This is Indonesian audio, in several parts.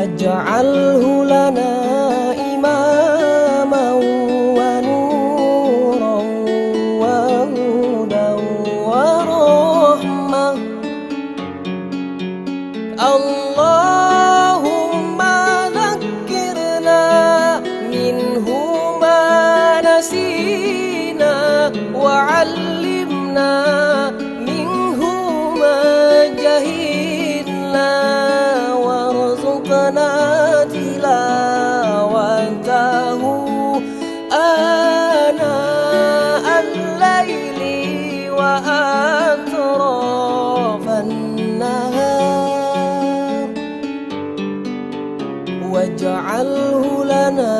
واجعله لنا إماما ونورا وهدى ورحمة. اللهم ذكرنا منه ما نسينا وعلمنا منه ما جهلنا وارزقنا تلاوته آناء الليل وأطراف النهار واجعله لنا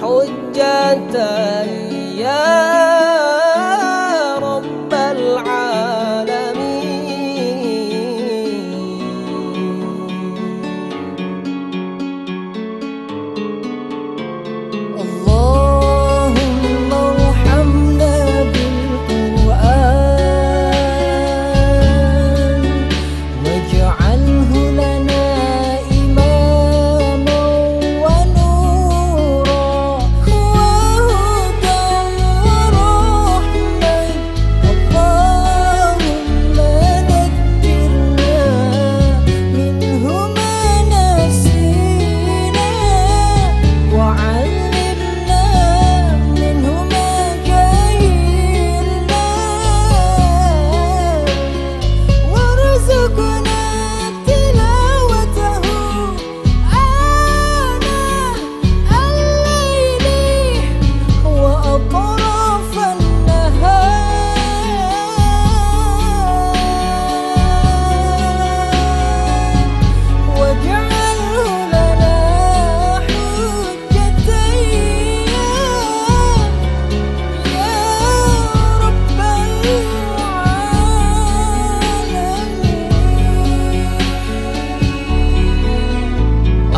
حجة يا رب العالمين. اللهم ارحمنا بالقرآن واجعله لنا إماما ونورا وهدى ورحمة. اللهم ذكرنا منه ما نسينا وعلمنا منه ما جهلنا وارزقنا تلاوته آناء الليل وأطراف النهار واجعله لنا حجة يا رب العالمين.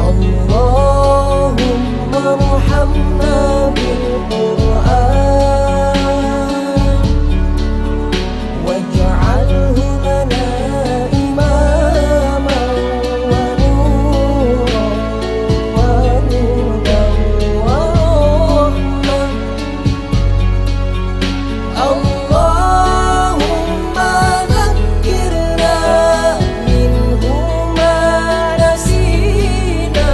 اللهم ارحمنا بالقرآن واجعله لنا إماما ونورا وهدى ورحمة. اللهم ذكرنا منه ما نسينا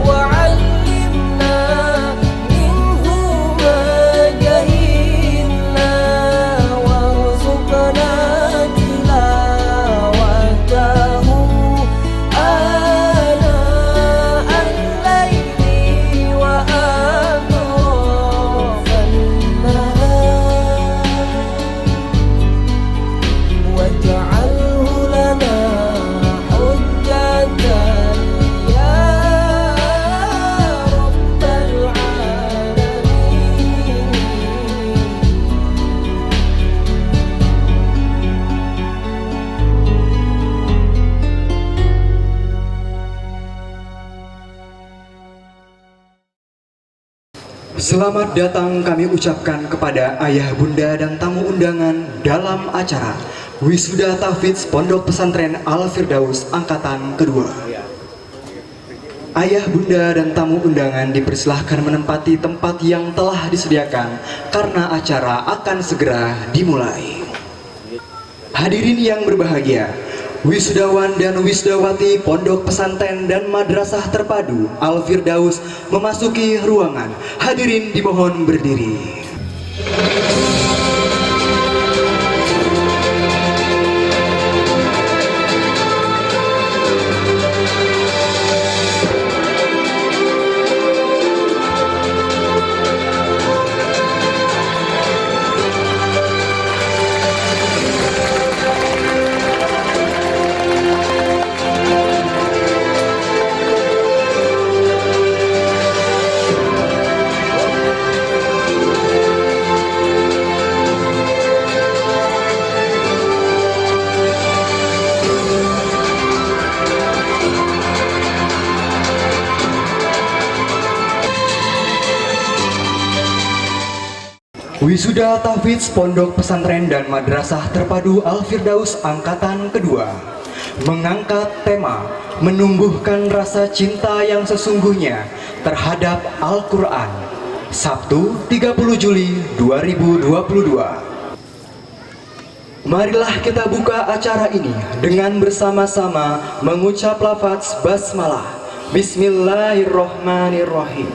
وعلمنا منه ما جهلنا وارزقنا تلاوته آناء الليل وأطراف النهار واجعله لنا حجة يا رب العالمين. Selamat datang kami ucapkan kepada ayah, bunda, dan tamu undangan dalam acara Wisuda Tahfidz Pondok Pesantren Al-Firdaus Angkatan Kedua. Ayah, bunda, dan tamu undangan dipersilahkan menempati tempat yang telah disediakan karena acara akan segera dimulai. Hadirin yang berbahagia, wisudawan dan wisudawati Pondok Pesantren dan Madrasah Terpadu Al-Firdaus memasuki ruangan. Hadirin dimohon berdiri. Wisuda Tahfidz Pondok Pesantren dan Madrasah Terpadu Al-Firdaus Angkatan Kedua. mengangkat tema menumbuhkan rasa cinta yang sesungguhnya terhadap Al-Quran, Sabtu 30 Juli 2022. Marilah kita buka acara ini dengan bersama-sama mengucap lafaz basmalah. Bismillahirrohmanirrohim.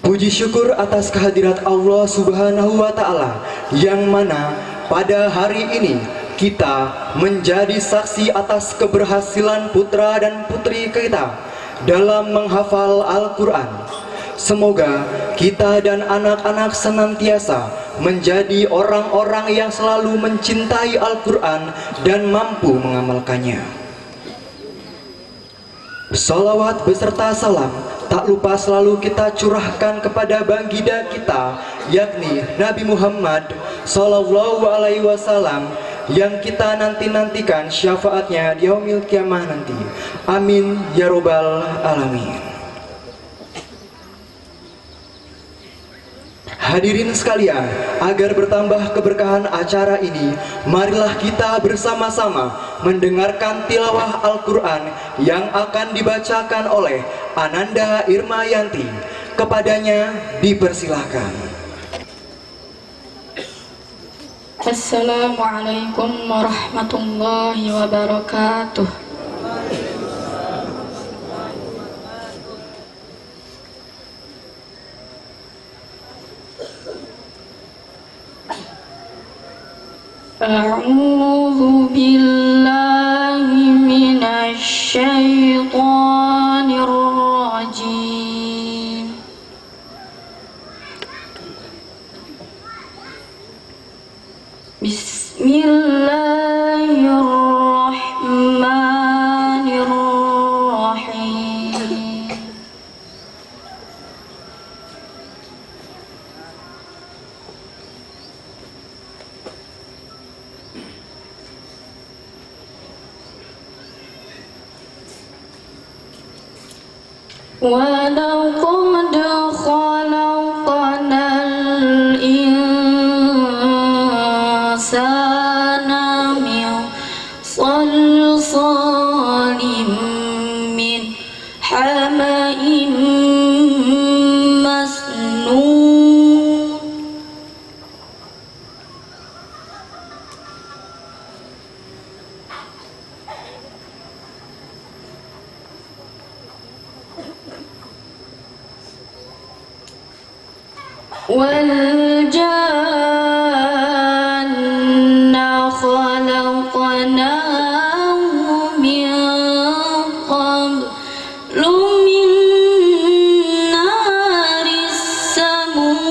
Puji syukur atas kehadirat Allah Subhanahu wa Ta'ala, yang mana pada hari ini kita menjadi saksi atas keberhasilan putra dan putri kita dalam menghafal Al-Quran. Semoga kita dan anak-anak senantiasa menjadi orang-orang yang selalu mencintai Al-Quran dan mampu mengamalkannya. Salawat beserta salam tak lupa selalu kita curahkan kepada baginda kita, yakni Nabi Muhammad Sallallahu Alaihi Wasallam, yang kita nantikan syafaatnya di yaumil kiamah nanti. Amin ya robbal alamin. Hadirin sekalian, agar bertambah keberkahan acara ini, marilah kita bersama-sama mendengarkan tilawah Al-Quran yang akan dibacakan oleh Ananda Irmayanti. Kepadanya dipersilahkan. Assalamualaikum warahmatullahi wabarakatuh. A'udzu billahi minasy syaithanir rajim. Bismillahirrahmanirrahim. وَلَقَدْ خَلَقْنَا الْإِنسَانَ مِنْ صَلْصَالٍ مِنْ حَمَإٍ مَسْنُونٍ وَالْجَانَّ خَلَقْنَاهُ مِنْ قَبْلُ مِنْ نَارِ السَّمُومِ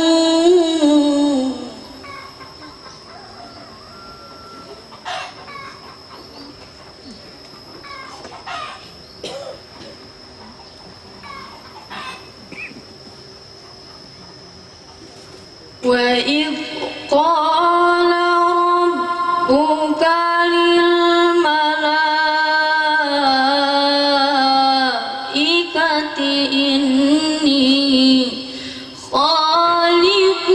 وَإِذْ قَالَ رَبُّكَ لِلْمَلَائِكَةِ إِنِّي خَالِقٌ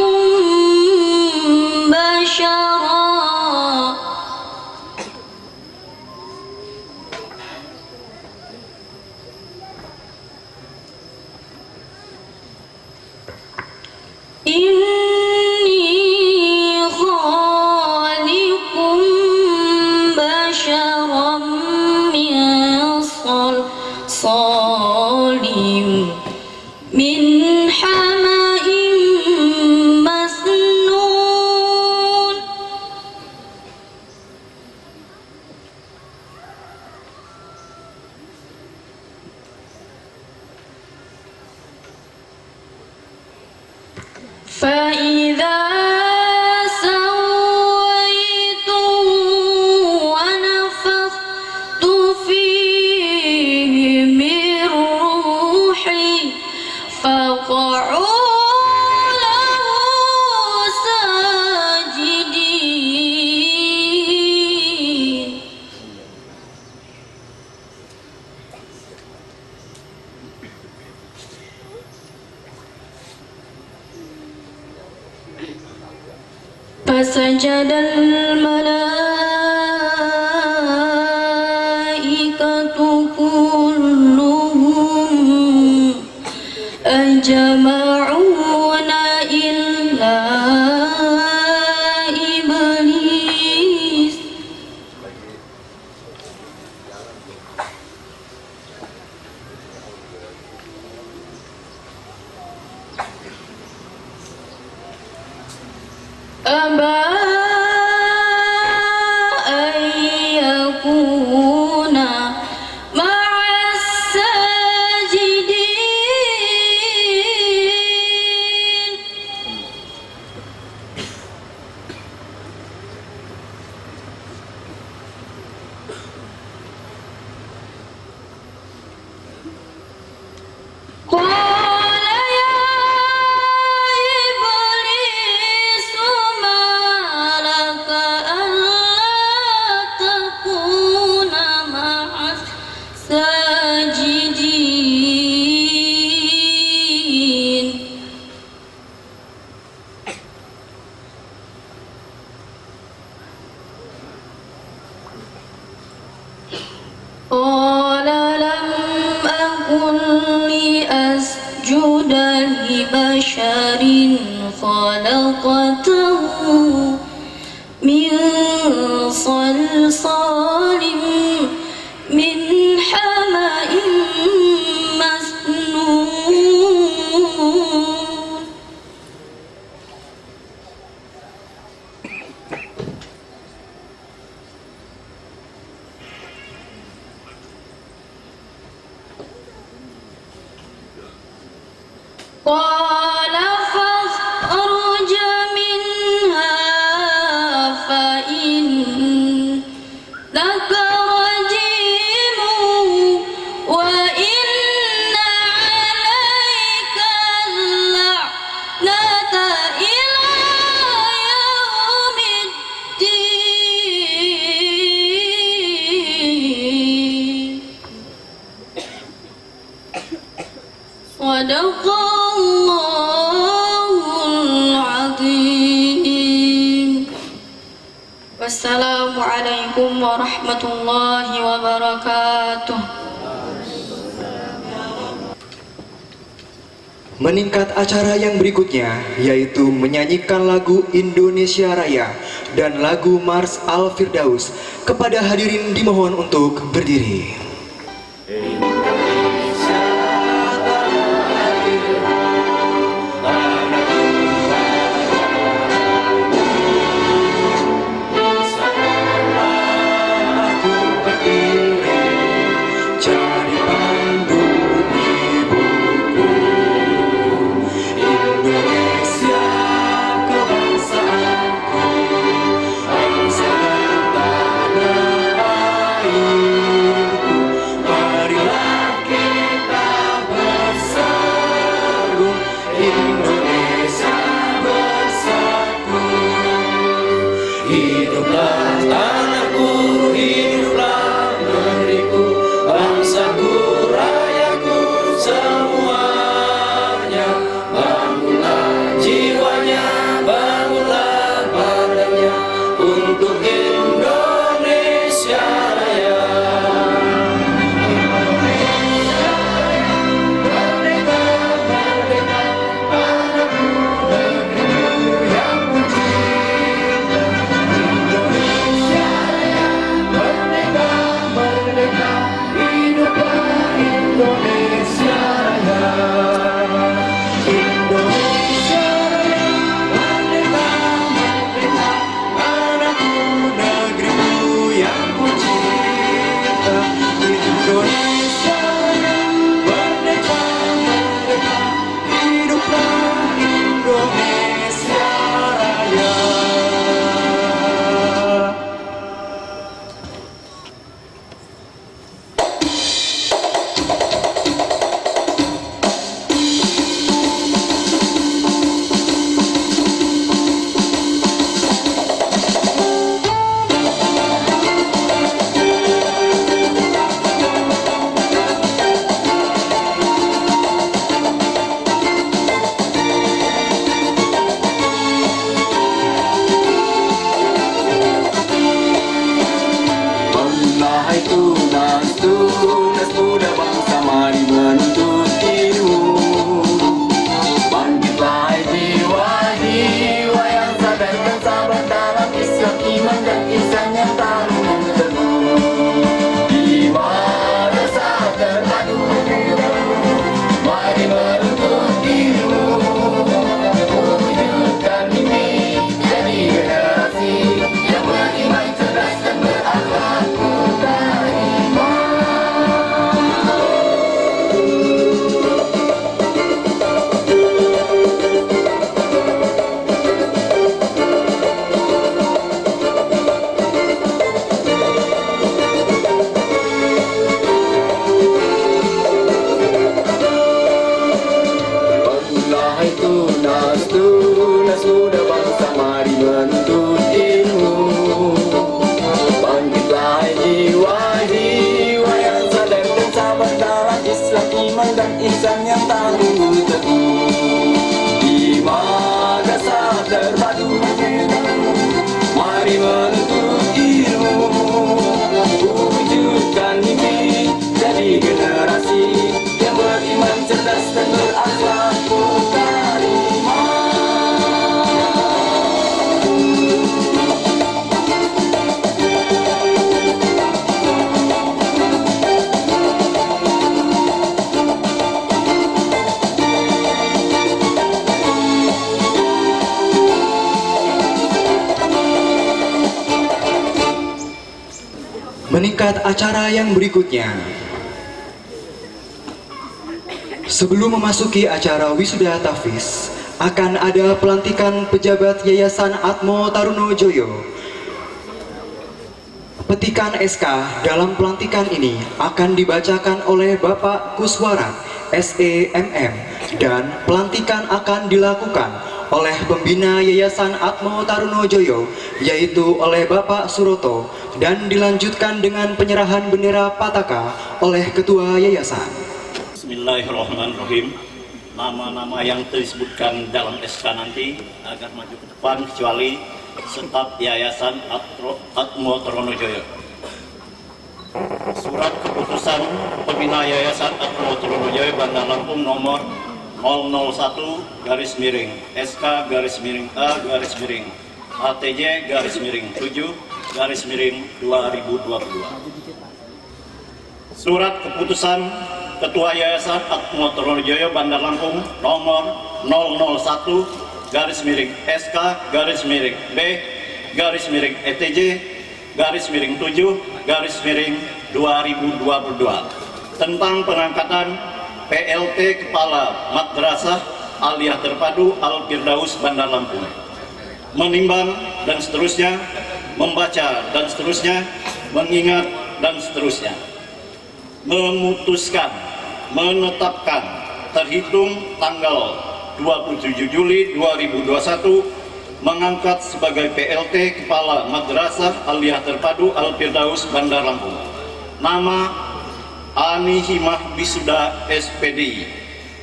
بَشَرًا من صلصال من حمأ مسنون فإذا سويته ونفخت فيه من روحي فقعوا له ساجدين فسجد الملائكة يجمعون إلا إبليس أبى أن يكون مع الساجدين قال يا إبليس ما لك ألا تكون مع الساجدين قال لم أكن لأسجد لبشر خلقته من صلصال من حمأ مسنون قال فاخرج منها فإنك رجيم وإن عليك اللعنة إلى يوم الدين صدق الله العظيم والسلام عليكم ورحمة الله وبركاته. Meningkat acara yang berikutnya yaitu menyanyikan lagu Indonesia Raya dan lagu Mars Al-Firdaus. Kepada hadirin dimohon untuk berdiri. Hiduplah tanahku, hiduplah negeriku, bangsaku, rayaku, semuanya. Bangunlah jiwanya, bangunlah badannya untuk Indonesia Raya. Indonesia Raya, merdeka, merdeka, tanahku, negeriku yang kucinta. Indonesia Raya, merdeka, merdeka, hiduplah Indonesia Raya. Indonesia Raya, merdeka, merdeka, tanahku, negeriku yang kucinta. Indonesia Raya, merdeka, merdeka, hiduplah Indonesia Raya. Wahai tunas, tunas muda bangsa, mari menuntut ilmu. mengikat acara yang berikutnya. Sebelum memasuki acara wisuda tahfiz, akan ada pelantikan pejabat Yayasan Atmo Tarunojoyo. Petikan SK dalam pelantikan ini akan dibacakan oleh Bapak Kuswarat SEMM dan pelantikan akan dilakukan oleh pembina Yayasan Atmo Tarunojoyo, yaitu oleh Bapak Suroto, dan dilanjutkan dengan penyerahan bendera Pataka oleh Ketua Yayasan. Bismillahirrahmanirrahim. Nama-nama yang disebutkan dalam SK nanti agar maju ke depan kecuali staf Yayasan Atmo Tarunojoyo. Surat keputusan pembina Yayasan Atmo Tarunojoyo Bandar Lampung nomor 001-ATJ-7-2022. Surat keputusan Ketua Yayasan Atmo Tarunojoyo Bandar Lampung nomor 001-SK-ETJ-7-2022 tentang pengangkatan PLT Kepala Madrasah Aliyah Terpadu Al-Firdaus Bandar Lampung. Menimbang dan seterusnya, membaca dan seterusnya, mengingat dan seterusnya. Memutuskan, menetapkan terhitung tanggal 27 Juli 2021 mengangkat sebagai PLT Kepala Madrasah Aliyah Terpadu Al-Firdaus Bandar Lampung nama Ani Himah Wisuda SPDI,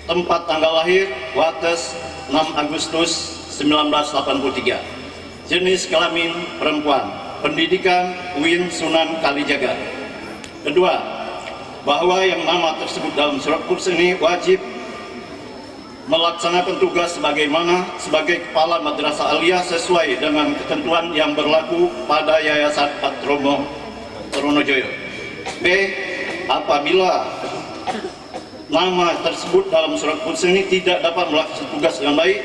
tempat tanggal lahir Wates 6 Agustus 1983, jenis kelamin perempuan, pendidikan UIN Sunan Kalijaga. Kedua, bahwa yang nama tersebut dalam surat keputusan ini wajib melaksanakan tugas sebagai kepala madrasah aliyah sesuai dengan ketentuan yang berlaku pada Yayasan Atmo Tarunojoyo. B. Apabila nama tersebut dalam surat keputusan ini tidak dapat melaksanakan tugas dengan baik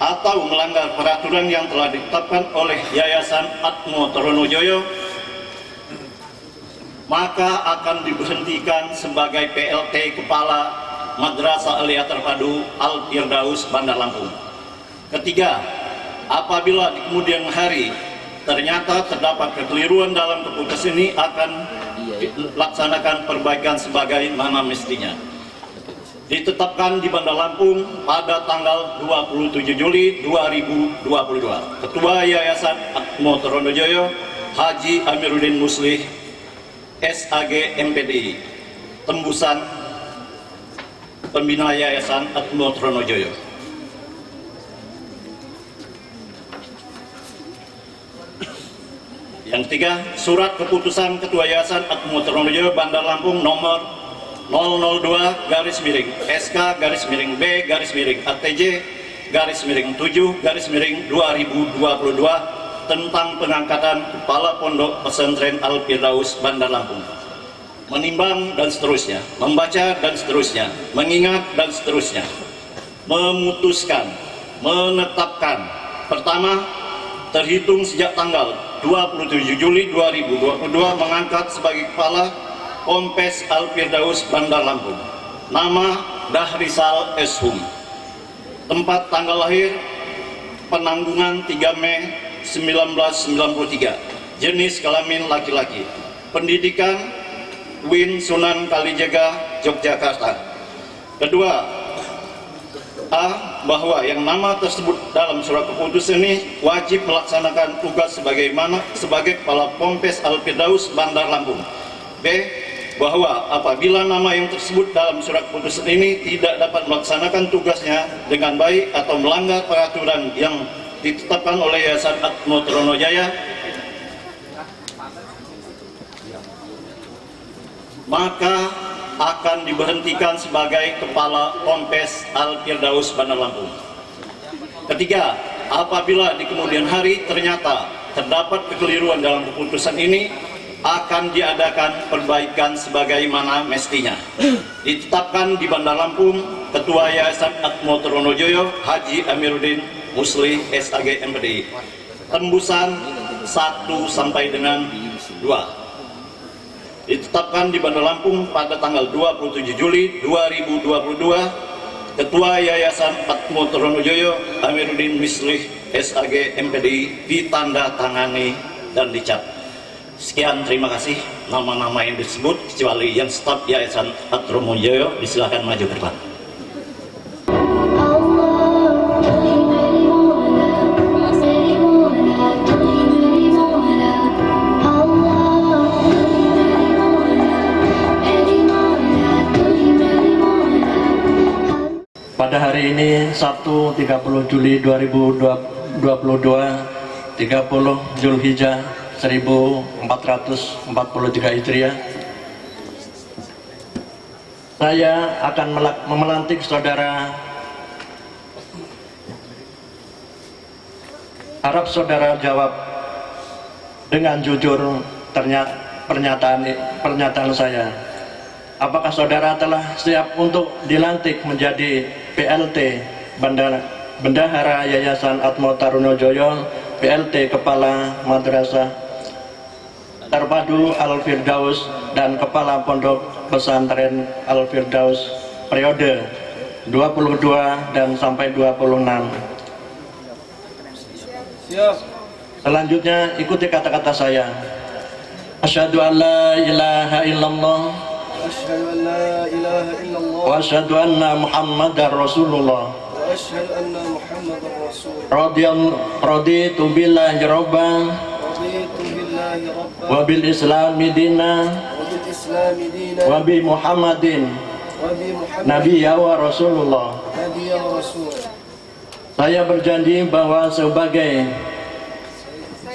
atau melanggar peraturan yang telah ditetapkan oleh Yayasan Atmo Tarunojoyo, maka akan diberhentikan sebagai PLT Kepala Madrasah Aliyah Terpadu Al-Firdaus Bandar Lampung. Ketiga, apabila di kemudian hari ternyata terdapat kekeliruan dalam keputusan ini, akan dilaksanakan perbaikan sebagai mana mestinya. Ditetapkan di Bandar Lampung pada tanggal 27 Juli 2022. Ketua Yayasan Atmo Tarunojoyo Haji Amiruddin Muslih SAG MPDI, tembusan pembina Yayasan Atmo Tarunojoyo. Yang ketiga, surat keputusan Ketua Yayasan Atmo Tarunojoyo Bandar Lampung nomor 002-BSK-B-ATJ-7-2022 tentang pengangkatan Kepala Pondok Pesantren Al-Firdaus Bandar Lampung. Menimbang dan seterusnya, membaca dan seterusnya, mengingat dan seterusnya. Memutuskan, menetapkan. Pertama, terhitung sejak tanggal 27 Juli 2022 mengangkat sebagai Kepala Pompes Al-Firdaus Bandar Lampung nama Dahrisal Eshum. Tempat tanggal lahir Penanggungan 3 Mei 1993, jenis kelamin laki-laki, pendidikan UIN Sunan Kalijaga, Yogyakarta. Kedua, A. Bahwa yang nama tersebut dalam surat keputusan ini wajib melaksanakan tugas sebagai Kepala Pompes Al-Firdaus Bandar Lampung. B. Bahwa apabila nama yang tersebut dalam surat keputusan ini tidak dapat melaksanakan tugasnya dengan baik atau melanggar peraturan yang ditetapkan oleh Yayasan Atmo Tarunojoyo, maka akan diberhentikan sebagai Kepala Pompes Al-Firdaus Bandar Lampung. Ketiga, apabila di kemudian hari ternyata terdapat kekeliruan dalam keputusan ini, akan diadakan perbaikan sebagaimana mestinya. Ditetapkan di Bandar Lampung Ketua Yayasan Atmo Tarunojoyo Haji Amiruddin Muslih SAG MPDI, tembusan 1 sampai dengan 2. ditetapkan di Bandar Lampung pada tanggal 27 Juli 2022. Ketua Yayasan Atmo Tarunojoyo Amiruddin Mislih SAG MPDI ditandatangani dan dicap. Sekian, terima kasih. Nama-nama yang disebut kecuali yang staf Yayasan Atrumojoyo disilakan maju ke depan. Pada hari ini Sabtu 30 Juli 2022, 30 Zulhijjah 1443 Hijriah, saya akan memelantik saudara. Harap saudara jawab dengan jujur pernyataan saya. Apakah saudara telah siap untuk dilantik menjadi PLT Bendahara Yayasan Atmo Tarunojoyo, PLT Kepala Madrasah Terpadu Al-Firdaus dan Kepala Pondok Pesantren Al-Firdaus periode 22 dan sampai 26? Selanjutnya ikuti kata-kata saya. Asyhadu an la ilaha illallah أشهد أن لا إله إلا الله wa asyhadu anna Muhammadar Rasulullah. وأشهد أن محمدا رسول الله Raditu billahi rabban رضيت بالله ربا wa bil islami dina وبالإسلام دينا wa bi Muhammadin وبمحمد nabiyya wa rasulullah. نبيا ورسولا. Saya berjanji bahwa sebagai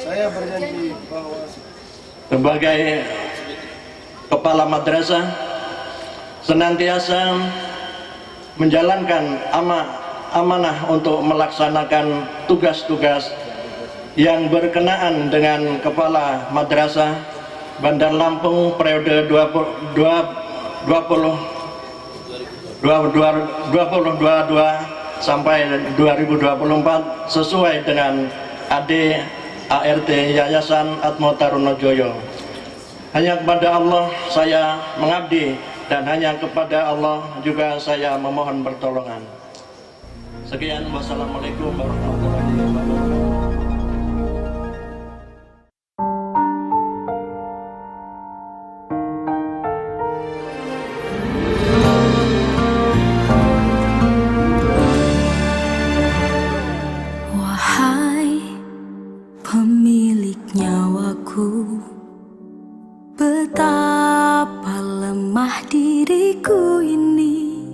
Saya berjanji bahwa kepala madrasah senantiasa menjalankan amanah untuk melaksanakan tugas-tugas yang berkenaan dengan kepala madrasah Bandar Lampung periode 2022 sampai 2024 sesuai dengan ADART Yayasan Atmo Tarunojoyo. Hanya kepada Allah saya mengabdi dan hanya kepada Allah juga saya memohon pertolongan. Sekian, wassalamualaikum warahmatullahi wabarakatuh. Wahai pemilik nyawaku, betapa lemah diriku ini,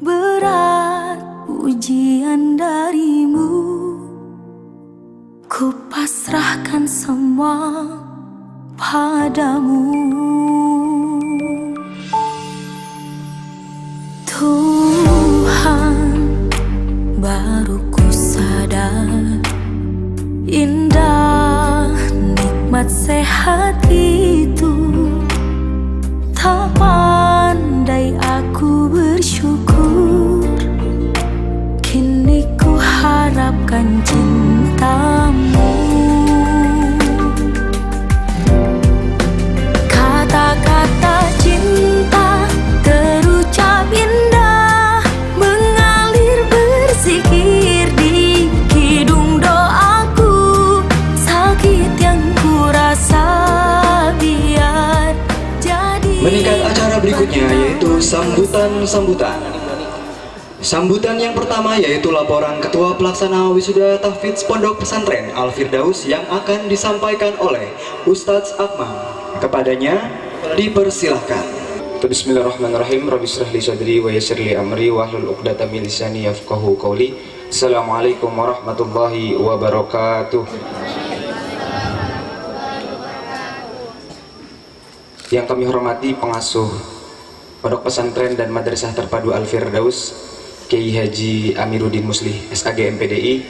berat ujian darimu. Ku pasrahkan semua padamu. Tuhan, baru ku sadar indah nikmat sehat itu. Tak pandai aku bersyukur, kini ku harapkan cintamu. Kata-kata cinta terucap indah, mengalir berzikir di hidung doaku. Sakit yang ku rasa biar jadi. Meningkat acara berikutnya yaitu sambutan. Sambutan yang pertama yaitu laporan Ketua Pelaksana Wisuda Tahfidz Pondok Pesantren Al-Firdaus yang akan disampaikan oleh Ustadz Akmal. Kepadanya dipersilahkan. Bismillahirrahmanirrahim. Rabbi shrah li sadri wa yassir li amri wahlul 'uqdatam min lisani yafqahu qawli. Assalamualaikum warahmatullahi wabarakatuh. Yang kami hormati pengasuh Pondok Pesantren dan Madrasah Terpadu Al-Firdaus Kiai Haji Amiruddin Mislih SAG MPDI,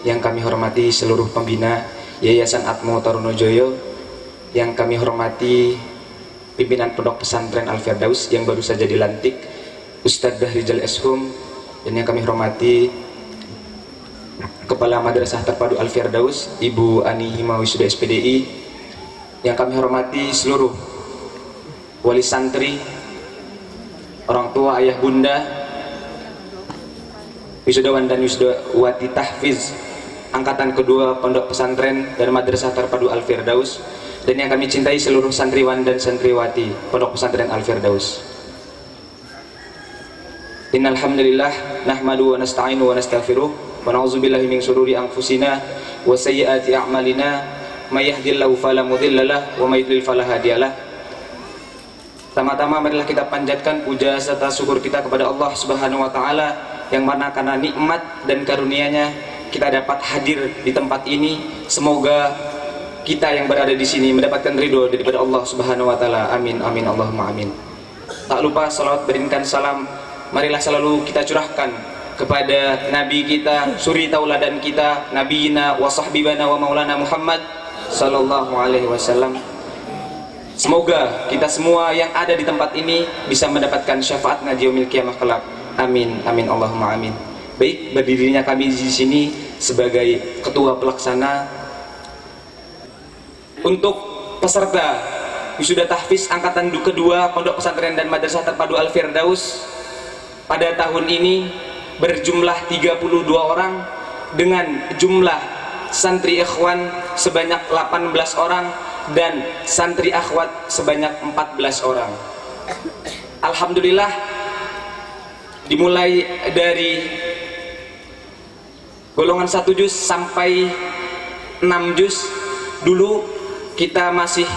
yang kami hormati seluruh pembina Yayasan Atmo Tarunojoyo, yang kami hormati pimpinan Pondok Pesantren Al-Firdaus yang baru saja dilantik Ustadz Bahrijal Eshum, dan yang kami hormati Kepala Madrasah Terpadu Al-Firdaus Ibu Ani Hima Wisuda SPDI, yang kami hormati seluruh wali santri, orang tua, ayah bunda, wisudawan dan wisudawati tahfiz angkatan kedua Pondok Pesantren dan Madrasah Terpadu Al-Firdaus, dan yang kami cintai seluruh santriwan dan santriwati Pondok Pesantren Al-Firdaus. Innal hamdalillah nahmadu wa nasta'inu wa nastaghfiruh wa na'udzubillahi min syururi anfusina wa sayyiati a'malina may yahdihillahu fala mudhillalah wa may yudlil fala hadiyalah. Pertama-tama marilah kita panjatkan puja serta syukur kita kepada Allah Subhanahu wa taala yang mana karena nikmat dan karunia-Nya kita dapat hadir di tempat ini. Semoga kita yang berada di sini mendapatkan ridho daripada Allah Subhanahu wa taala. Amin amin Allahumma amin. Tak lupa salawat berikan salam marilah selalu kita curahkan kepada Nabi kita, suri tauladan kita, Nabiyina wa sahbibana wa maulana Muhammad sallallahu alaihi wasallam. Semoga kita semua yang ada di tempat ini bisa mendapatkan syafaatnya di yaumil qiyamah kelak. Amin amin Allahumma amin. Baik, berdirinya kami di sini sebagai ketua pelaksana untuk peserta wisuda tahfiz angkatan kedua Pondok Pesantren dan Madrasah Terpadu Al-Firdaus pada tahun ini berjumlah 32 orang dengan jumlah santri ikhwan sebanyak 18 orang dan santri akhwat sebanyak 14 orang. Alhamdulillah, dimulai dari golongan 1 juz sampai 6 juz. Dulu kita masih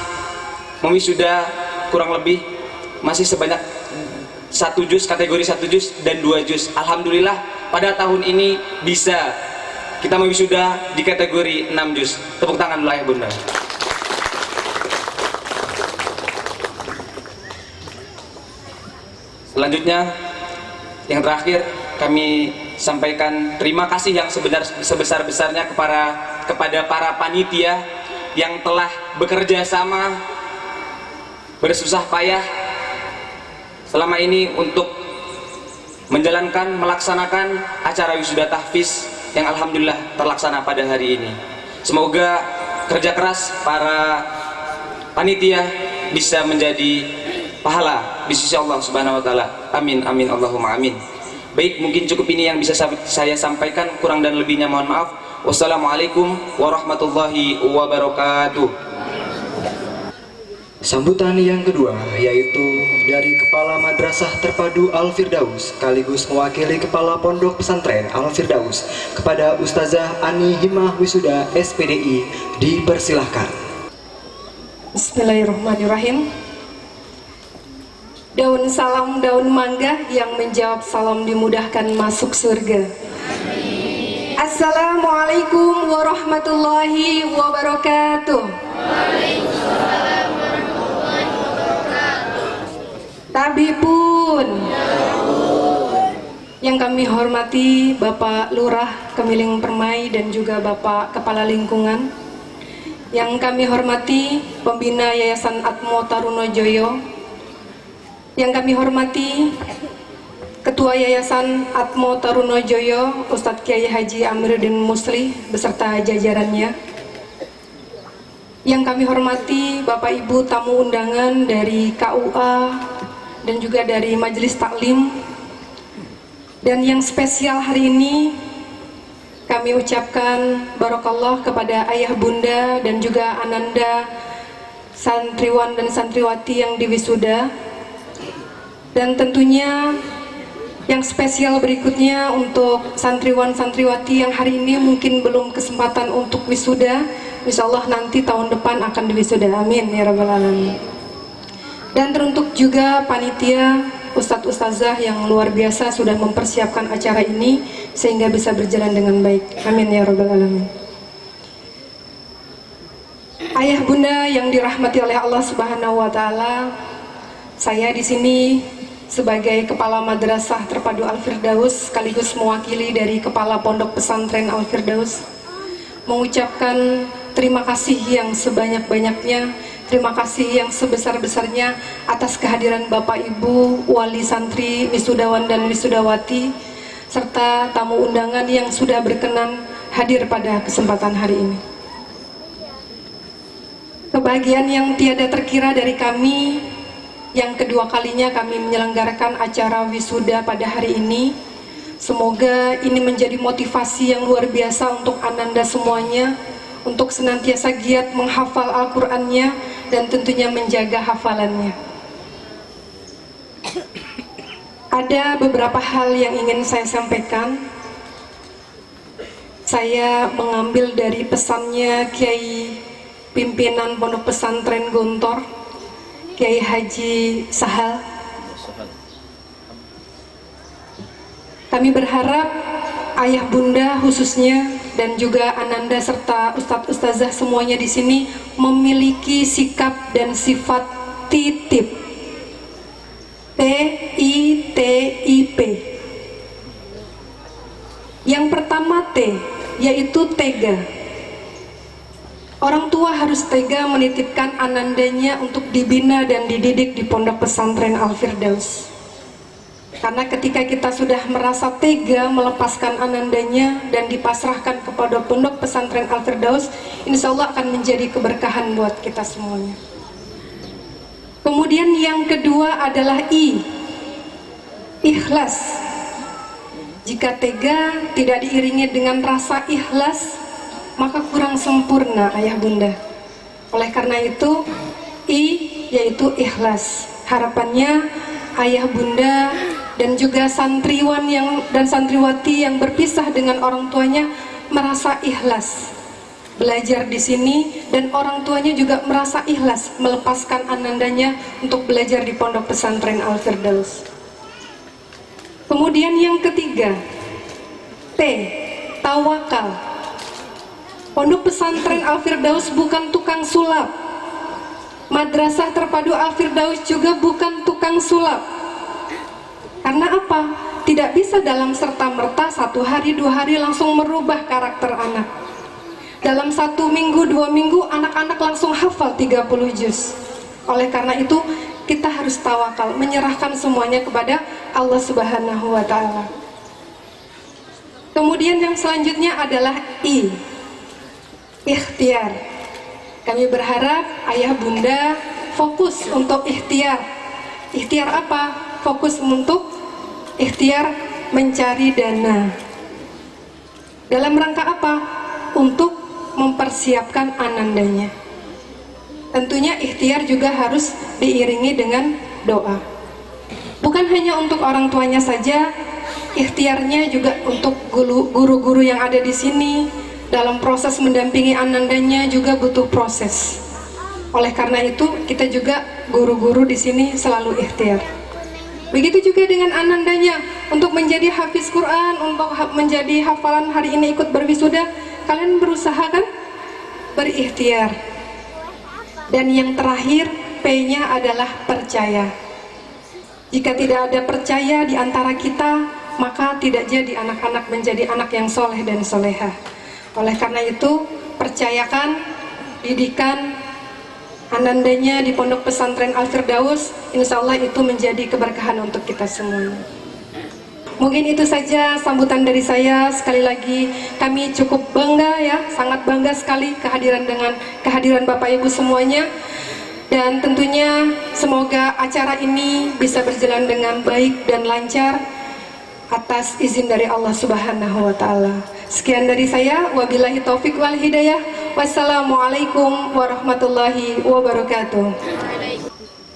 mewisuda kurang lebih masih sebanyak 1 juz, kategori 1 juz dan 2 juz. Alhamdulillah pada tahun ini bisa kita mewisuda di kategori 6 juz. Tepuk tangan dulu ayah bunda. Selanjutnya yang terakhir kami sampaikan terima kasih yang sebesar-besarnya kepada para panitia yang telah bekerja sama bersusah payah selama ini untuk melaksanakan acara wisuda tahfiz yang alhamdulillah terlaksana pada hari ini. Semoga kerja keras para panitia bisa menjadi pahala di sisi Allah Subhanahu wa taala. Amin amin Allahumma amin. Baik, mungkin cukup ini yang bisa saya sampaikan, kurang dan lebihnya mohon maaf. Wassalamualaikum warahmatullahi wabarakatuh. Sambutan yang kedua yaitu dari Kepala Madrasah Terpadu Al-Firdaus sekaligus mewakili Kepala Pondok Pesantren Al-Firdaus kepada Ustazah Ani Himah Wisuda SPDI, dipersilahkan. Bismillahirrahmanirrahim. Daun salam daun mangga yang menjawab salam dimudahkan masuk surga. Assalamualaikum warahmatullahi wabarakatuh. Tabipun. Yang kami hormati Bapak Lurah Kemiling Permai dan juga Bapak Kepala Lingkungan. Yang kami hormati Pembina Yayasan Atmo Tarunojoyo. Yang kami hormati Ketua Yayasan Atmo Tarunojoyo Ustadz Kiai Haji Amiruddin Muslih beserta jajarannya. Yang kami hormati Bapak Ibu tamu undangan dari KUA dan juga dari Majelis Taklim. Dan yang spesial hari ini kami ucapkan barakallah kepada ayah bunda dan juga ananda santriwan dan santriwati yang diwisuda. Dan tentunya yang spesial berikutnya untuk santriwan santriwati yang hari ini mungkin belum kesempatan untuk wisuda, insyaallah nanti tahun depan akan diwisuda. Amin ya rabbal alamin. Dan teruntuk juga panitia Ustadz Ustazah yang luar biasa sudah mempersiapkan acara ini sehingga bisa berjalan dengan baik. Amin ya rabbal alamin. Ayah bunda yang dirahmati oleh Allah Subhanahu wa taala, saya di sini sebagai Kepala Madrasah Terpadu Al-Firdaus sekaligus mewakili dari Kepala Pondok Pesantren Al-Firdaus mengucapkan terima kasih yang sebanyak-banyaknya, terima kasih yang sebesar-besarnya atas kehadiran Bapak Ibu, wali santri, wisudawan dan wisudawati, serta tamu undangan yang sudah berkenan hadir pada kesempatan hari ini. Kebahagiaan yang tiada terkira dari kami yang kedua kalinya kami menyelenggarakan acara wisuda pada hari ini. Semoga ini menjadi motivasi yang luar biasa untuk Ananda semuanya, untuk senantiasa giat menghafal Al-Qur'annya dan tentunya menjaga hafalannya. Ada beberapa hal yang ingin saya sampaikan. Saya mengambil dari pesannya Kiai pimpinan Pondok Pesantren Gontor, Kiai Haji Sahal. Kami berharap ayah bunda khususnya dan juga Ananda serta ustadz ustazah semuanya di sini memiliki sikap dan sifat titip. T-I-T-I-P. Yang pertama T, yaitu tega. Orang tua harus tega menitipkan anandanya untuk dibina dan dididik di Pondok Pesantren Al-Firdaus. Karena ketika kita sudah merasa tega melepaskan anandanya dan dipasrahkan kepada Pondok Pesantren Al-Firdaus, insya Allah akan menjadi keberkahan buat kita semuanya. Kemudian yang kedua adalah I, ikhlas. Jika tega tidak diiringi dengan rasa ikhlas, maka kurang sempurna ayah bunda. Oleh karena itu, I yaitu ikhlas. Harapannya ayah bunda dan juga santriwan dan santriwati yang berpisah dengan orang tuanya merasa ikhlas belajar di sini, dan orang tuanya juga merasa ikhlas melepaskan anandanya untuk belajar di Pondok Pesantren Al-Firdaus. Kemudian yang ketiga, T, tawakal. Pondok Pesantren Al-Firdaus bukan tukang sulap. Madrasah Terpadu Al-Firdaus juga bukan tukang sulap. Karena apa? Tidak bisa dalam serta-merta 1 hari 2 hari langsung merubah karakter anak. Dalam 1 minggu 2 minggu anak-anak langsung hafal 30 juz. Oleh karena itu kita harus tawakal, menyerahkan semuanya kepada Allah Subhanahu wa Ta'ala. Kemudian yang selanjutnya adalah I, ikhtiar. Kami berharap ayah bunda fokus untuk ikhtiar. Ikhtiar apa? Fokus untuk ikhtiar mencari dana. Dalam rangka apa? Untuk mempersiapkan anandanya. Tentunya ikhtiar juga harus diiringi dengan doa. Bukan hanya untuk orang tuanya saja, ikhtiarnya juga untuk guru-guru yang ada di sini. Dalam proses mendampingi anandanya juga butuh proses. Oleh karena itu, kita juga guru-guru di sini selalu ikhtiar. Begitu juga dengan anandanya, untuk menjadi hafiz Quran, untuk menjadi hafalan hari ini ikut berwisuda, kalian berusaha kan? Berikhtiar. Dan yang terakhir, P-nya adalah percaya. Jika tidak ada percaya di antara kita, maka tidak jadi anak-anak menjadi anak yang soleh dan solehah. Oleh karena itu, percayakan, didikan anandanya di Pondok Pesantren Al-Firdaus, insya Allah itu menjadi keberkahan untuk kita semuanya. Mungkin itu saja sambutan dari saya. Sekali lagi kami cukup bangga ya, sangat bangga sekali kehadiran Bapak Ibu semuanya. Dan tentunya semoga acara ini bisa berjalan dengan baik dan lancar atas izin dari Allah Subhanahu wa Ta'ala. Sekian dari saya, wabillahi taufik wal hidayah. Wassalamualaikum warahmatullahi wabarakatuh.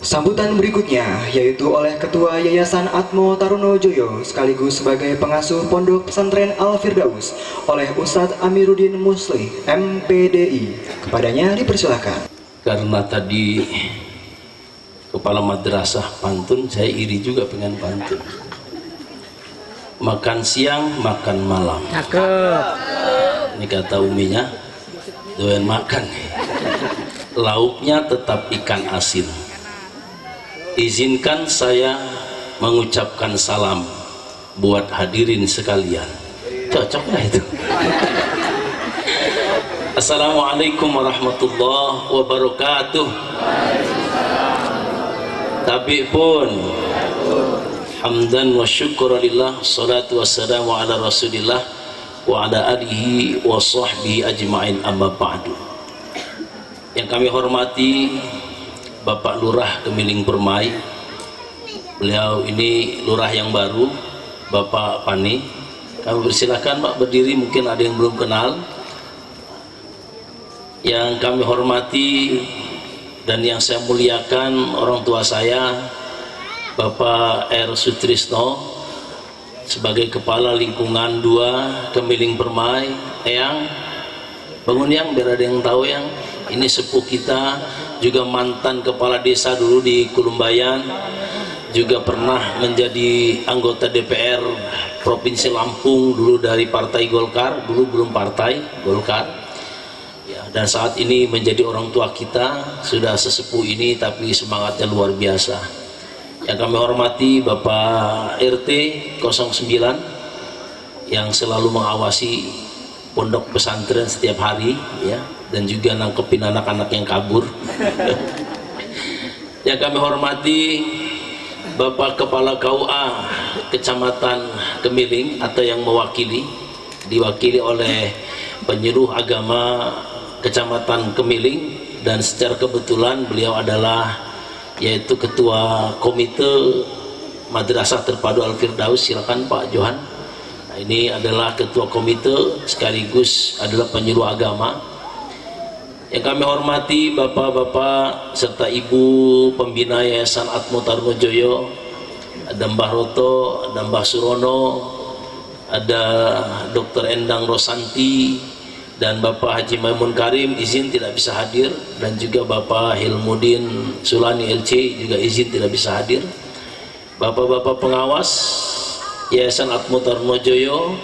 Sambutan berikutnya yaitu oleh Ketua Yayasan Atmo Tarunojoyo sekaligus sebagai pengasuh Pondok Pesantren Al-Firdaus oleh Ustadz Amiruddin Muslih, MPDI. Kepadanya dipersilakan. Karena tadi kepala madrasah pantun, saya iri juga pengen pantun. Makan siang, makan malam. Cakep. Ini kata uminya, doyan makan. Lauknya tetap ikan asin. Izinkan saya mengucapkan salam buat hadirin sekalian. Cocok lah itu. Assalamualaikum warahmatullahi wabarakatuh. Tabi pun hamdan wa syukurillah, salatu wassalamu ala rasulillah wa ala alihi wa sahbihi ajma'in, amma ba'du. Yang kami hormati Bapak Lurah Kemiling Permai. Beliau ini lurah yang baru, Bapak Pani. Kami persilakan Pak berdiri, mungkin ada yang belum kenal. Yang kami hormati dan yang saya muliakan orang tua saya, Bapak R. Sutrisno sebagai Kepala Lingkungan 2 Kemiling Permai. Eyang, bangun yang biar ada yang tahu yang ini sepuh kita, juga mantan kepala desa dulu di Kulumbayan, juga pernah menjadi anggota DPR Provinsi Lampung dulu dari Partai Golkar, dulu belum Partai Golkar ya, dan saat ini menjadi orang tua kita, sudah sesepuh ini tapi semangatnya luar biasa. Yang kami hormati Bapak RT 09 yang selalu mengawasi pondok pesantren setiap hari ya, dan juga nangkepin anak-anak yang kabur. Yang kami hormati Bapak Kepala KUA Kecamatan Kemiling atau yang mewakili, diwakili oleh penyuluh agama Kecamatan Kemiling, dan secara kebetulan beliau adalah yaitu Ketua Komite Madrasah Terpadu Al-Firdaus. Silakan Pak Johan. Nah, ini adalah Ketua Komite sekaligus adalah penyuluh agama. Yang kami hormati bapak-bapak serta ibu pembina Yayasan Atmo Tarmojoyo, ada Mbah Roto, ada Mbah Surono, ada Dr. Endang Rosanti, dan Bapak Haji Maimun Karim izin tidak bisa hadir, dan juga Bapak Hilmudin Sulani LC juga izin tidak bisa hadir. Bapak-bapak pengawas Yayasan Atmo Tarmojoyo,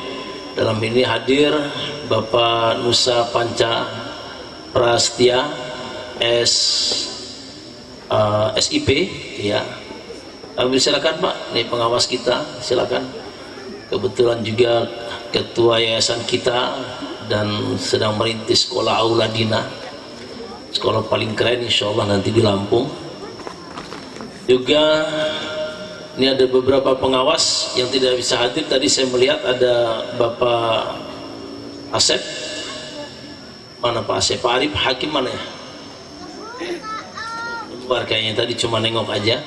dalam ini hadir Bapak Nusa Panca Prastia SIP ya. Kami silakan Pak, ini pengawas kita, silakan. Kebetulan juga ketua yayasan kita dan sedang merintis sekolah Aula Dina, sekolah paling keren insyaallah nanti di Lampung. Juga ini ada beberapa pengawas yang tidak bisa hadir. Tadi saya melihat ada Bapak Asep. Mana Pak Asep? Pak Arif Hakim mana ya? Luar kayaknya, tadi cuma nengok aja.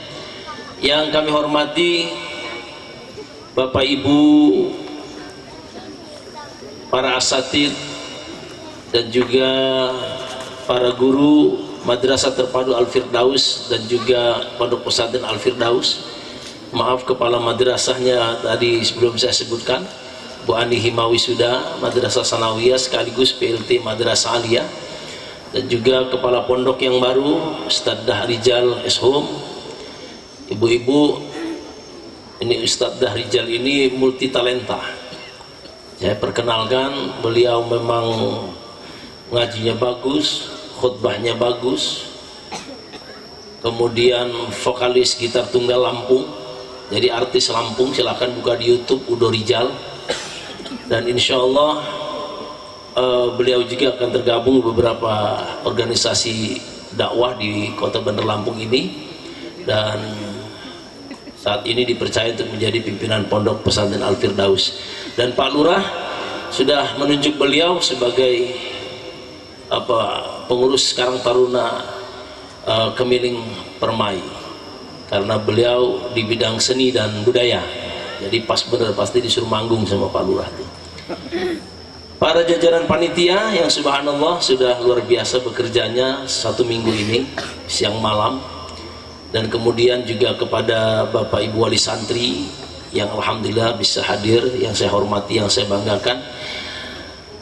Yang kami hormati Bapak Ibu para asatid dan juga para guru Madrasah Terpadu Al-Firdaus dan juga Pondok Pesantren Al-Firdaus. Maaf kepala madrasahnya tadi sebelum saya sebutkan, Bu Ani Himawi sudah Madrasah Sanawiyah sekaligus PLT Madrasah Aliyah, dan juga kepala pondok yang baru Ustadz Dahrijal Eshom. Ibu-ibu, ini Ustadz Dahrijal ini multi talenta. Saya perkenalkan, beliau memang ngajinya bagus, khutbahnya bagus, kemudian vokalis gitar tunggal Lampung, jadi artis Lampung. Silahkan buka di YouTube Udo Rijal. Dan insya Allah beliau juga akan tergabung beberapa organisasi dakwah di Kota Bandar Lampung ini, dan saat ini dipercaya untuk menjadi pimpinan Pondok Pesantren Al-Firdaus. Dan Pak Lurah sudah menunjuk beliau sebagai pengurus Karang Taruna Kemiling Permai, karena beliau di bidang seni dan budaya. Jadi pas bener, pasti disuruh manggung sama Pak Lurah tuh. Para jajaran panitia yang subhanallah sudah luar biasa bekerjanya 1 minggu ini siang malam, dan kemudian juga kepada Bapak Ibu Wali Santri yang alhamdulillah bisa hadir, yang saya hormati, yang saya banggakan,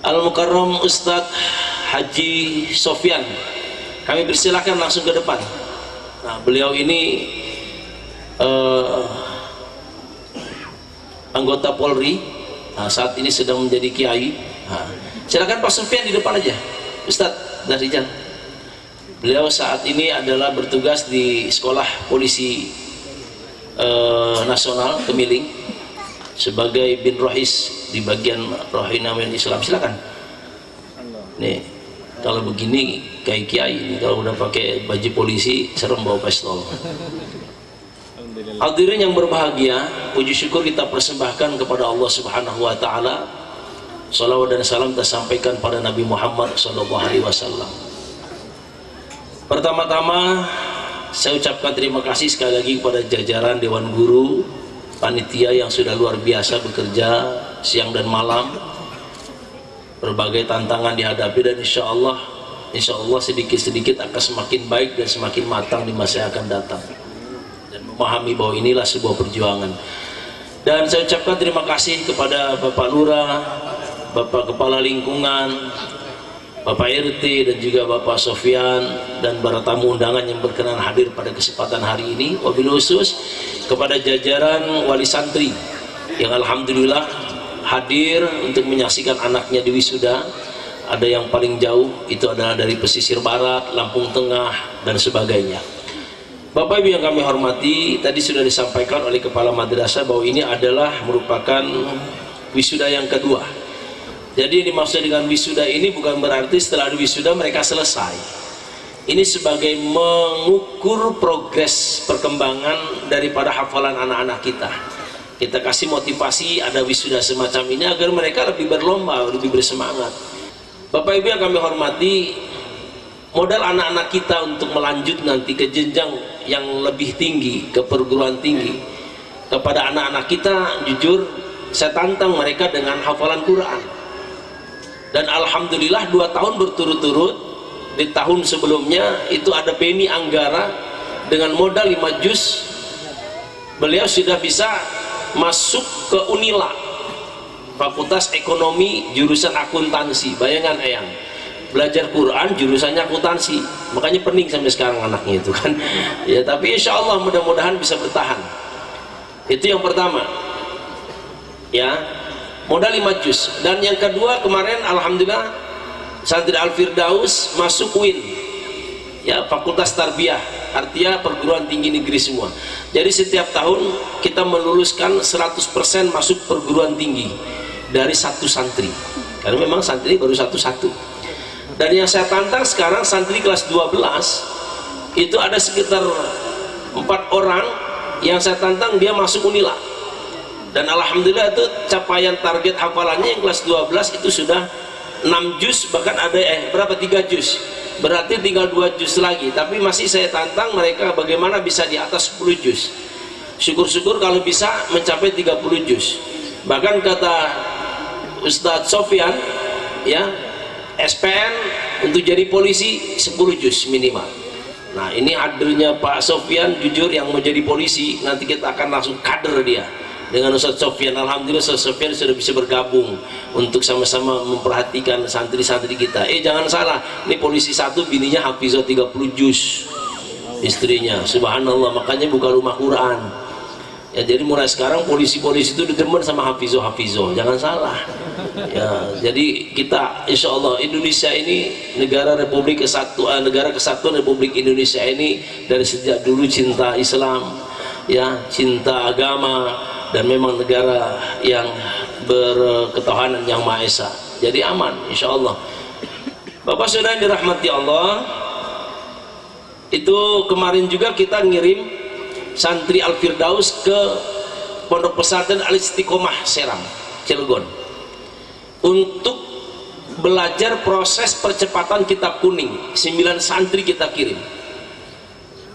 Al-Mukarram Ustadz Haji Sofyan. Kami persilakan langsung ke depan. Nah, beliau ini anggota Polri, nah, saat ini sedang menjadi kiai. Nah, silakan Pak Sofyan di depan aja, Ustadz Dahrijal. Beliau saat ini adalah bertugas di Sekolah Polisi Nasional Kemiling sebagai bin rohis di bagian rohinamen Islam. Silakan. Nih, kalau begini kayak kiai ini, kalau udah pakai baju polisi serem bawa pistol. Hadirin yang berbahagia, puji syukur kita persembahkan kepada Allah Subhanahu wa taala. Salawat dan salam kita sampaikan pada Nabi Muhammad sallallahu alaihi wasallam. Pertama-tama saya ucapkan terima kasih sekali lagi kepada jajaran Dewan Guru, panitia yang sudah luar biasa bekerja siang dan malam. Berbagai tantangan dihadapi dan insya Allah sedikit-sedikit akan semakin baik dan semakin matang di masa yang akan datang. Dan memahami bahwa inilah sebuah perjuangan. Dan saya ucapkan terima kasih kepada Bapak Lurah, Bapak Kepala Lingkungan, Bapak RT dan juga Bapak Sofyan dan para tamu undangan yang berkenan hadir pada kesempatan hari ini. Wabil khusus kepada jajaran wali santri yang alhamdulillah hadir untuk menyaksikan anaknya di wisuda. Ada yang paling jauh itu adalah dari pesisir barat, Lampung Tengah dan sebagainya. Bapak Ibu yang kami hormati, tadi sudah disampaikan oleh Kepala Madrasah bahwa ini adalah merupakan wisuda yang kedua. Jadi yang dimaksud dengan wisuda ini bukan berarti setelah wisuda mereka selesai. Ini sebagai mengukur progres perkembangan daripada hafalan anak-anak kita. Kita kasih motivasi ada wisuda semacam ini agar mereka lebih berlomba, lebih bersemangat. Bapak Ibu yang kami hormati, modal anak-anak kita untuk melanjut nanti ke jenjang yang lebih tinggi, ke perguruan tinggi. Kepada anak-anak kita, jujur saya tantang mereka dengan hafalan Quran. Dan alhamdulillah 2 tahun berturut-turut, di tahun sebelumnya itu ada Beni Anggara dengan modal 5 juz, beliau sudah bisa masuk ke Unila, Fakultas Ekonomi jurusan akuntansi. Bayangan Eyang, belajar Quran jurusannya akuntansi, makanya pening sampai sekarang anaknya itu kan. Ya tapi insya Allah mudah-mudahan bisa bertahan. Itu yang pertama ya, modal 5 juz. Dan yang kedua kemarin alhamdulillah santri Al-Firdaus masuk UIN ya, Fakultas Tarbiyah, artinya perguruan tinggi negeri semua. Jadi setiap tahun kita meluluskan 100% masuk perguruan tinggi dari satu santri, karena memang santri baru satu-satu. Dan yang saya tantang sekarang santri kelas 12 itu ada sekitar 4 orang yang saya tantang dia masuk Unila. Dan alhamdulillah itu capaian target hafalannya yang kelas 12 itu sudah 6 juz, bahkan ada 3 juz, berarti tinggal 2 juz lagi. Tapi masih saya tantang mereka bagaimana bisa di atas 10 juz. Syukur-syukur kalau bisa mencapai 30 juz. Bahkan kata Ustadz Sofyan ya, SPN untuk jadi polisi 10 juz minimal. Nah ini hadirnya Pak Sofyan, jujur yang mau jadi polisi nanti kita akan langsung kader dia dengan Ustadz Sofyan. Alhamdulillah Ustadz Sofyan sudah bisa bergabung untuk sama-sama memperhatikan santri-santri kita. Jangan salah, ini polisi satu bininya hafizah 30 juz istrinya, subhanallah, makanya buka rumah Quran ya. Jadi mulai sekarang polisi-polisi itu demen sama hafizah, jangan salah ya. Jadi kita insya Allah Indonesia ini negara kesatuan Republik Indonesia ini dari sejak dulu cinta Islam ya, cinta agama, dan memang negara yang berketahanan yang Maha Esa. Jadi aman insya Allah. Bapak Saudara yang dirahmati Allah, itu kemarin juga kita ngirim santri Al-Firdaus ke Pondok Pesantren Al-Istiqomah Serang, Cilegon, untuk belajar proses percepatan kitab kuning. 9 santri kita kirim.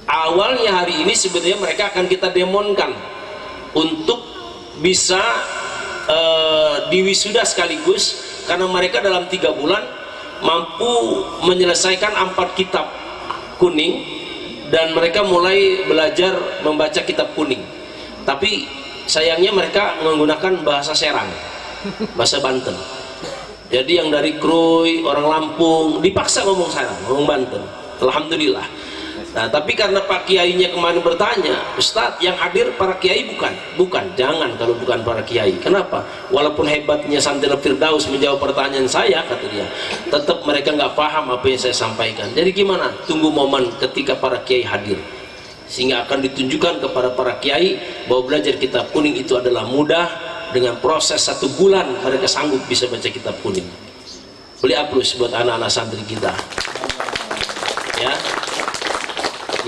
Awalnya hari ini sebenarnya mereka akan kita demonkan untuk bisa diwisuda sekaligus, karena mereka dalam 3 bulan mampu menyelesaikan 4 kitab kuning dan mereka mulai belajar membaca kitab kuning. Tapi sayangnya mereka menggunakan bahasa Serang, bahasa Banten. Jadi yang dari Krui, orang Lampung dipaksa ngomong Serang, ngomong Banten. Alhamdulillah. Nah, tapi karena Pak Kiainya kemarin bertanya, Ustadz yang hadir para kiai bukan, jangan kalau bukan para kiai. Kenapa? Walaupun hebatnya santri Al-Firdaus menjawab pertanyaan saya, kata dia, tetap mereka nggak paham apa yang saya sampaikan. Jadi gimana? Tunggu momen ketika para kiai hadir, sehingga akan ditunjukkan kepada para kiai bahwa belajar kitab kuning itu adalah mudah. Dengan proses 1 bulan mereka sanggup bisa baca kitab kuning. Beli aplaus buat anak-anak santri kita ya.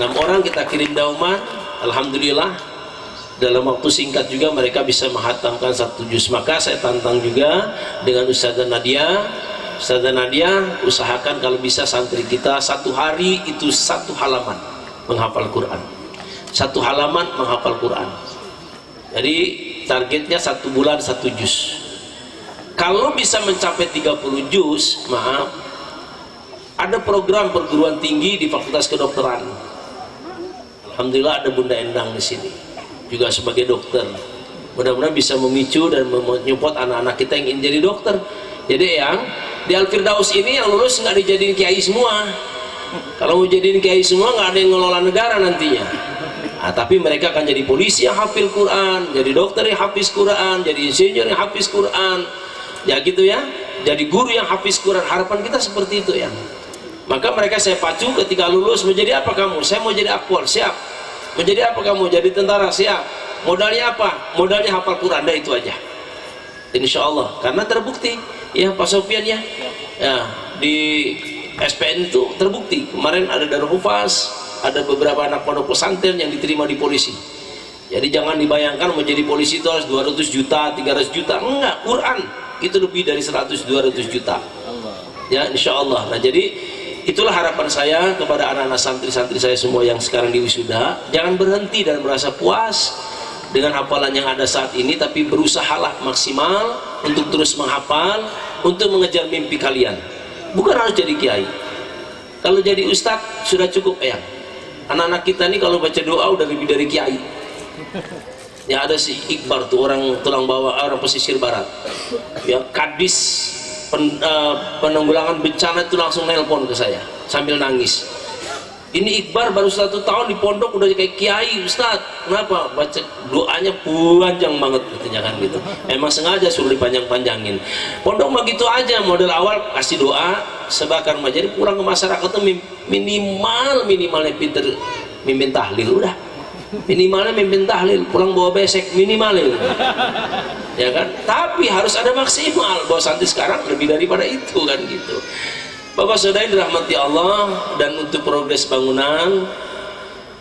6 orang kita kirim dauman, alhamdulillah dalam waktu singkat juga mereka bisa menghatamkan 1 juz. Maka saya tantang juga dengan Ustazah Nadia. Ustazah Nadia, usahakan kalau bisa santri kita 1 hari itu 1 halaman menghafal Quran. 1 halaman menghafal Quran. Jadi targetnya 1 bulan 1 juz. Kalau bisa mencapai 30 juz, maaf, ada program perguruan tinggi di Fakultas Kedokteran. Alhamdulillah ada Bunda Endang di sini juga sebagai dokter. Mudah-mudahan bisa memicu dan menyupport anak-anak kita yang ingin jadi dokter. Jadi yang di Al-Firdaus ini yang lulus nggak dijadiin kiai semua. Kalau mau jadiin kiai semua nggak ada yang ngelola negara nantinya. Nah, tapi mereka akan jadi polisi yang hafil Quran, jadi dokter yang hafiz Quran, jadi insinyur yang hafiz Quran, ya gitu ya. Jadi guru yang hafiz Quran. Harapan kita seperti itu ya. Maka mereka saya pacu ketika lulus, mau jadi apa kamu? Saya mau jadi akpol, siap. Mau jadi apa kamu? Jadi tentara, siap. Modalnya apa? Modalnya hafal Quran, dah itu aja. Insya Allah, karena terbukti ya Pak Sofian ya, di SPN itu terbukti. Kemarin ada Darul Hufaz, ada beberapa anak pondok pesantren yang diterima di polisi. Jadi jangan dibayangkan menjadi polisi itu harus 200 juta, 300 juta. Enggak, Quran itu lebih dari 100-200 juta. Ya insya Allah. Nah jadi itulah harapan saya kepada anak-anak santri-santri saya semua yang sekarang di wisuda. Jangan berhenti dan merasa puas dengan hafalan yang ada saat ini, tapi berusahalah maksimal untuk terus menghafal, untuk mengejar mimpi kalian. Bukan harus jadi kiai. Kalau jadi ustadz sudah cukup ya. Anak-anak kita nih kalau baca doa udah lebih dari kiai. Ya ada si Iqbar tuh orang tulang bawah, orang pesisir barat. Ya kadis penanggulangan bencana itu langsung nelpon ke saya sambil nangis. Ini Iqbar baru 1 tahun di pondok udah kayak kiai Ustadz. Kenapa? Baca doanya panjang banget katanya kan gitu. Emang sengaja suruh dipanjang-panjangin. Pondok mah gitu aja, model awal kasih doa, sebakan mah. Jadi pulang ke masyarakat tuh minimalnya pinter mimpin tahlil udah. Minimalnya mimpin tahlil, pulang bawa besek minimalnya. Ya kan? Tapi harus ada maksimal. Bahwa santri sekarang lebih daripada itu kan gitu. Bapak saudara dirahmati Allah, dan untuk progres bangunan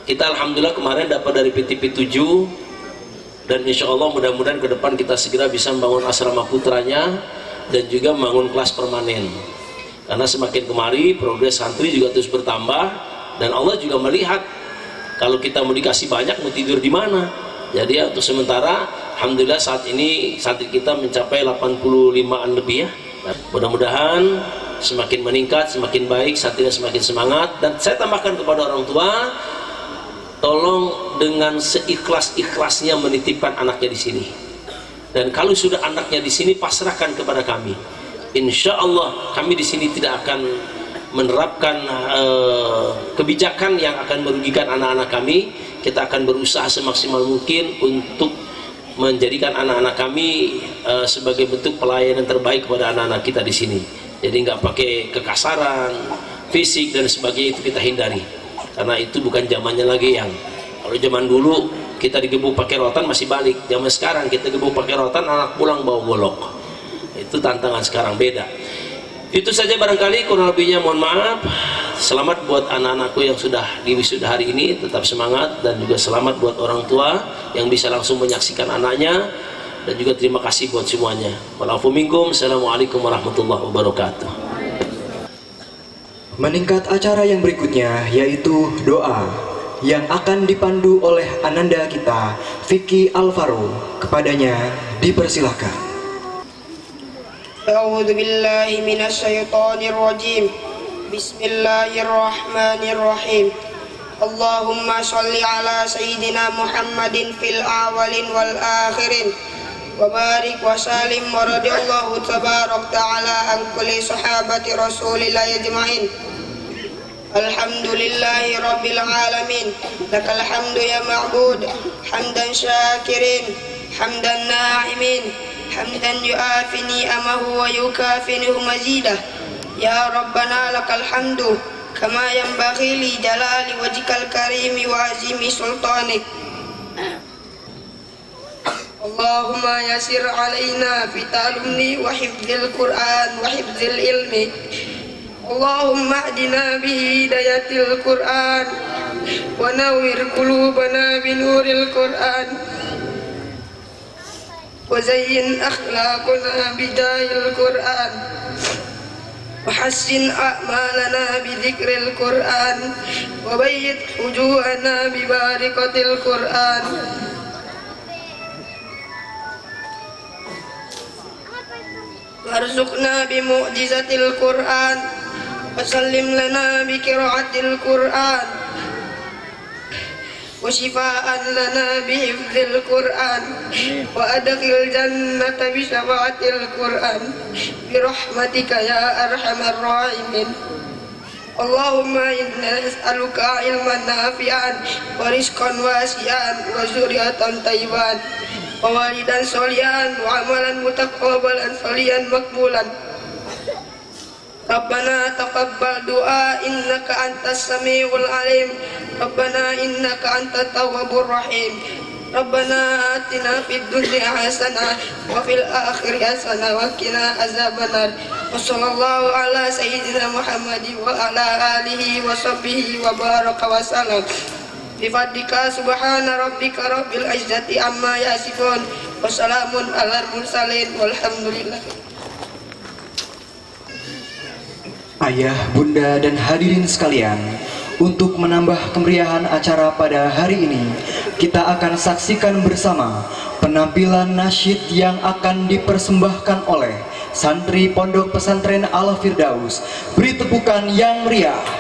kita alhamdulillah kemarin dapat dari PTP 7, dan insya Allah mudah-mudahan ke depan kita segera bisa membangun asrama putranya dan juga membangun kelas permanen, karena semakin kemari progres santri juga terus bertambah, dan Allah juga melihat kalau kita mau dikasih banyak mau tidur di mana. Jadi ya, untuk sementara alhamdulillah saat ini santri kita mencapai 85-an lebih ya. Mudah-mudahan semakin meningkat, semakin baik, santrinya semakin semangat. Dan saya tambahkan kepada orang tua, tolong dengan seikhlas-ikhlasnya menitipkan anaknya di sini. Dan kalau sudah anaknya di sini, pasrahkan kepada kami. Insya Allah kami di sini tidak akan menerapkan kebijakan yang akan merugikan anak-anak kami. Kita akan berusaha semaksimal mungkin untuk menjadikan anak-anak kami sebagai bentuk pelayanan terbaik kepada anak-anak kita di sini. Jadi nggak pakai kekasaran, fisik dan sebagainya, itu kita hindari. Karena itu bukan zamannya lagi yang kalau zaman dulu kita digebuk pakai rotan masih balik. Zaman sekarang kita gebuk pakai rotan, anak pulang bawa golok. Itu tantangan sekarang beda. Itu saja barangkali, kurang lebihnya mohon maaf. Selamat buat anak-anakku yang sudah di wisuda hari ini, tetap semangat, dan juga selamat buat orang tua yang bisa langsung menyaksikan anaknya, dan juga terima kasih buat semuanya. Assalamualaikum warahmatullahi wabarakatuh. Meningkat acara yang berikutnya yaitu doa yang akan dipandu oleh ananda kita Vicky Alvaro. Kepadanya dipersilahkan. A'udzu billahi minasyaitonir rajim. Bismillahirrahmanirrahim. Allahumma shalli ala sayyidina Muhammadin fil awalin wal akhirin wa barik wa salim wa radiyallahu tabarak ta'ala an kulli sahabati rasulillah ajma'in. Alhamdulillahi rabbil alamin. Lakal hamdu ya ma'bud, hamdan syakirin, hamdan na'imin, hamdan yu'afi ni'amahu wa yukafinuhu mazidah. Ya Rabbana lakal hamdu kama yanbaghi li jalali wajhikal karimi wa azimi sultanik. Allahumma yasir alaina fi ta'allumi wa hifdzil Qur'an wa hifdzil ilmi. Allahumma adina bi hidayatil Qur'an wa nawwir qulubana bi nuril Qur'an wa zayyin akhlaqana bi dayil Qur'an. وحسن أعمالنا بذكر القرآن وبيض وجوهنا ببركة القرآن وارزقنا بمعجزة القرآن وسلم لنا بقراءة القرآن وشفاء لنا بحفظ القرآن وأدخل الجنة بشفاعة القرآن برحمتك يا أرحم الراحمين. اللهم إنا نسألك علما نافعا ورزقا واسعا وذرية طيبة ووالدا صالحا وعملا متقبلا صالحا مقبولا. ربنا تقبل دعاء إنك أنت السميع العليم. ربنا إنك أنت التواب الرحيم. ربنا آتنا في الدنيا حسنة وفي الآخرة حسنة وقنا عذاب النار. وصلى الله على سيدنا محمد وعلى آله وصحبه وبارك وسلم. بفضلك سبحان ربك رب العزة عما يصفون وسلام على المرسلين والحمد لله. Ayah, bunda, dan hadirin sekalian, untuk menambah kemeriahan acara pada hari ini, kita akan saksikan bersama penampilan nasyid yang akan dipersembahkan oleh santri Pondok Pesantren Al Firdaus. Beri tepukan yang meriah.